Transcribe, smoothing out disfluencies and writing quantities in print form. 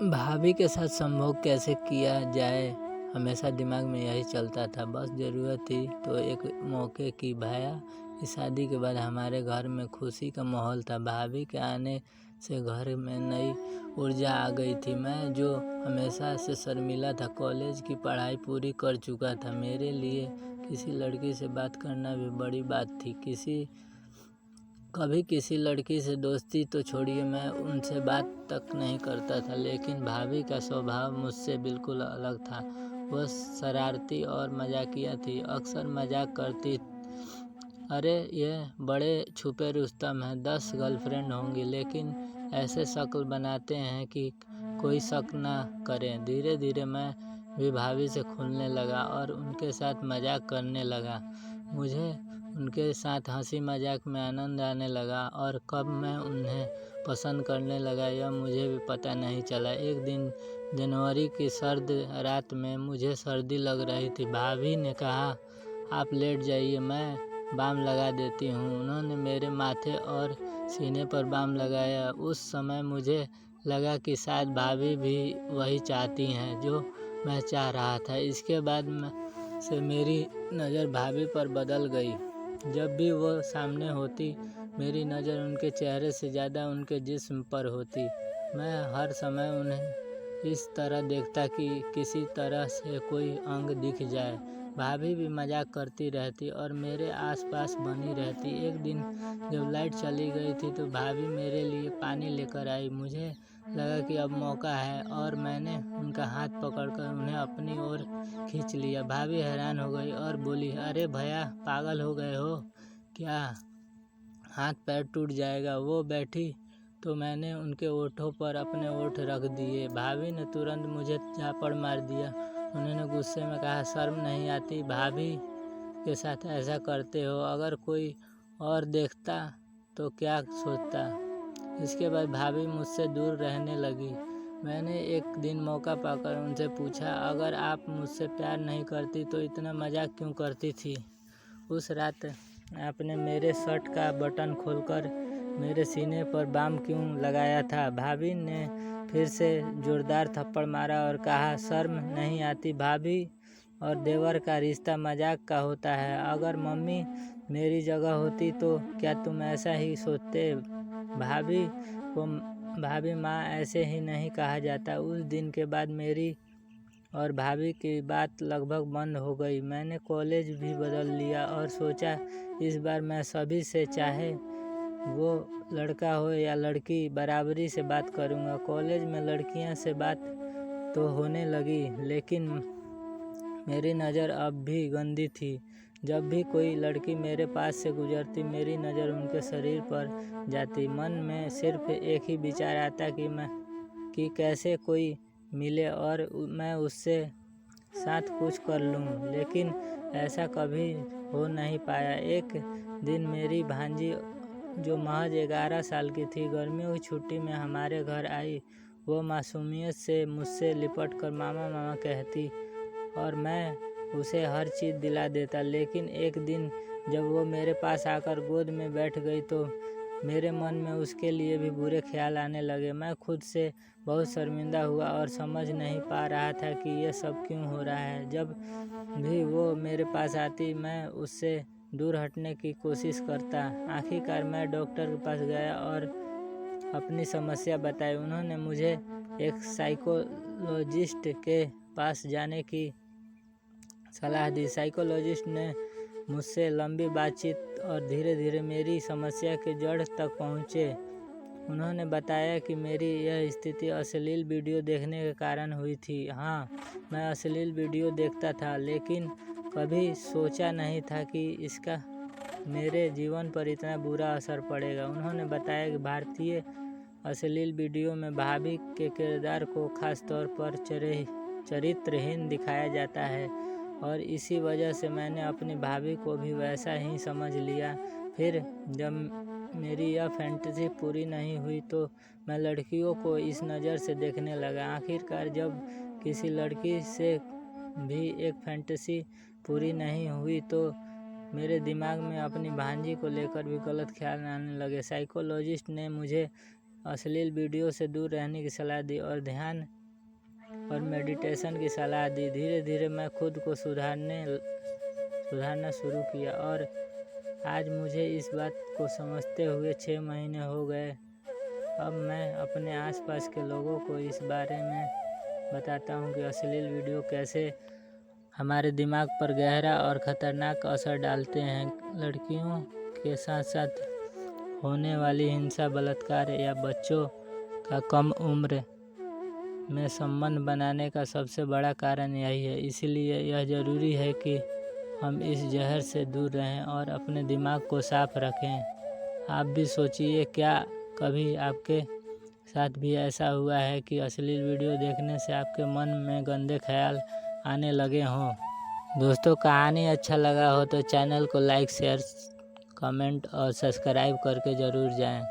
भाभी के साथ संभोग कैसे किया जाए, हमेशा दिमाग में यही चलता था। बस ज़रूरत थी तो एक मौके की। भैया की शादी के बाद हमारे घर में खुशी का माहौल था। भाभी के आने से घर में नई ऊर्जा आ गई थी। मैं जो हमेशा से शर्मीला था, कॉलेज की पढ़ाई पूरी कर चुका था। मेरे लिए किसी लड़की से बात करना भी बड़ी बात थी। कभी किसी लड़की से दोस्ती तो छोड़िए, मैं उनसे बात तक नहीं करता था। लेकिन भाभी का स्वभाव मुझसे बिल्कुल अलग था। वह शरारती और मजाकिया थी। अक्सर मजाक करती, अरे ये बड़े छुपे रुस्तम हैं, 10 गर्लफ्रेंड होंगी लेकिन ऐसे शक्ल बनाते हैं कि कोई शक ना करे। धीरे धीरे मैं भी भाभी से खुलने लगा और उनके साथ मजाक करने लगा। मुझे उनके साथ हंसी मजाक में आनंद आने लगा और कब मैं उन्हें पसंद करने लगा यह मुझे भी पता नहीं चला। एक दिन जनवरी की सर्द रात में मुझे सर्दी लग रही थी। भाभी ने कहा, आप लेट जाइए, मैं बाम लगा देती हूँ। उन्होंने मेरे माथे और सीने पर बाम लगाया। उस समय मुझे लगा कि शायद भाभी भी वही चाहती हैं जो मैं चाह रहा था। इसके बाद से मेरी नज़र भाभी पर बदल गई। जब भी वो सामने होती, मेरी नज़र उनके चेहरे से ज़्यादा उनके जिस्म पर होती। मैं हर समय उन्हें इस तरह देखता कि किसी तरह से कोई अंग दिख जाए। भाभी भी मजाक करती रहती और मेरे आसपास बनी रहती। एक दिन जब लाइट चली गई थी तो भाभी मेरे लिए पानी लेकर आई। मुझे लगा कि अब मौका है और मैंने उनका हाथ पकड़कर उन्हें अपनी ओर खींच लिया। भाभी हैरान हो गई और बोली, अरे भैया, पागल हो गए हो क्या? हाथ पैर टूट जाएगा। वो बैठी तो मैंने उनके ओठों पर अपने ओठ रख दिए। भाभी ने तुरंत मुझे झापड़ मार दिया। उन्होंने गुस्से में कहा, शर्म नहीं आती? भाभी के साथ ऐसा करते हो? अगर कोई और देखता तो क्या सोचता? इसके बाद भाभी मुझसे दूर रहने लगी। मैंने एक दिन मौका पाकर उनसे पूछा, अगर आप मुझसे प्यार नहीं करती तो इतना मजाक क्यों करती थी? उस रात आपने मेरे शर्ट का बटन खोलकर मेरे सीने पर बाम क्यों लगाया था? भाभी ने फिर से जोरदार थप्पड़ मारा और कहा, शर्म नहीं आती? भाभी और देवर का रिश्ता मजाक का होता है। अगर मम्मी मेरी जगह होती तो क्या तुम ऐसा ही सोचते? भाभी को भाभी माँ ऐसे ही नहीं कहा जाता। उस दिन के बाद मेरी और भाभी की बात लगभग बंद हो गई। मैंने कॉलेज भी बदल लिया और सोचा इस बार मैं सभी से, चाहे वो लड़का हो या लड़की, बराबरी से बात करूँगा। कॉलेज में लड़कियां से बात तो होने लगी लेकिन मेरी नज़र अब भी गंदी थी। जब भी कोई लड़की मेरे पास से गुजरती, मेरी नज़र उनके शरीर पर जाती। मन में सिर्फ एक ही विचार आता कि कैसे कोई मिले और मैं उससे साथ कुछ कर लूं, लेकिन ऐसा कभी हो नहीं पाया। एक दिन मेरी भांजी, जो महज 11 साल की थी, गर्मियों की छुट्टी में हमारे घर आई। वो मासूमियत से मुझसे लिपटकर मामा मामा कहती और मैं उसे हर चीज़ दिला देता। लेकिन एक दिन जब वो मेरे पास आकर गोद में बैठ गई तो मेरे मन में उसके लिए भी बुरे ख्याल आने लगे। मैं खुद से बहुत शर्मिंदा हुआ और समझ नहीं पा रहा था कि ये सब क्यों हो रहा है। जब भी वो मेरे पास आती, मैं उससे दूर हटने की कोशिश करता। आखिरकार मैं डॉक्टर के पास गया और अपनी समस्या बताई। उन्होंने मुझे एक साइकोलॉजिस्ट के पास जाने की सलाह दी। साइकोलॉजिस्ट ने मुझसे लंबी बातचीत और धीरे धीरे मेरी समस्या के जड़ तक पहुँचे। उन्होंने बताया कि मेरी यह स्थिति अश्लील वीडियो देखने के कारण हुई थी। हाँ, मैं अश्लील वीडियो देखता था लेकिन कभी सोचा नहीं था कि इसका मेरे जीवन पर इतना बुरा असर पड़ेगा। उन्होंने बताया कि भारतीय अश्लील वीडियो में भाभी के किरदार को खास तौर पर चरित्रहीन दिखाया जाता है और इसी वजह से मैंने अपनी भाभी को भी वैसा ही समझ लिया। फिर जब मेरी यह फैंटेसी पूरी नहीं हुई तो मैं लड़कियों को इस नज़र से देखने लगा। आखिरकार जब किसी लड़की से भी एक फैंटेसी पूरी नहीं हुई तो मेरे दिमाग में अपनी भांजी को लेकर भी गलत ख्याल आने लगे। साइकोलॉजिस्ट ने मुझे अश्लील वीडियो से दूर रहने की सलाह दी और ध्यान और मेडिटेशन की सलाह दी। धीरे धीरे मैं खुद को सुधारना शुरू किया और आज मुझे इस बात को समझते हुए 6 महीने हो गए। अब मैं अपने आसपास के लोगों को इस बारे में बताता हूँ कि अश्लील वीडियो कैसे हमारे दिमाग पर गहरा और ख़तरनाक असर डालते हैं। लड़कियों के साथ साथ होने वाली हिंसा, बलात्कार या बच्चों का कम उम्र में संबंध बनाने का सबसे बड़ा कारण यही है। इसलिए यह ज़रूरी है कि हम इस जहर से दूर रहें और अपने दिमाग को साफ रखें। आप भी सोचिए, क्या कभी आपके साथ भी ऐसा हुआ है कि अश्लील वीडियो देखने से आपके मन में गंदे ख्याल आने लगे हों? दोस्तों, कहानी अच्छा लगा हो तो चैनल को लाइक, शेयर, कमेंट और सब्सक्राइब करके ज़रूर जाएं।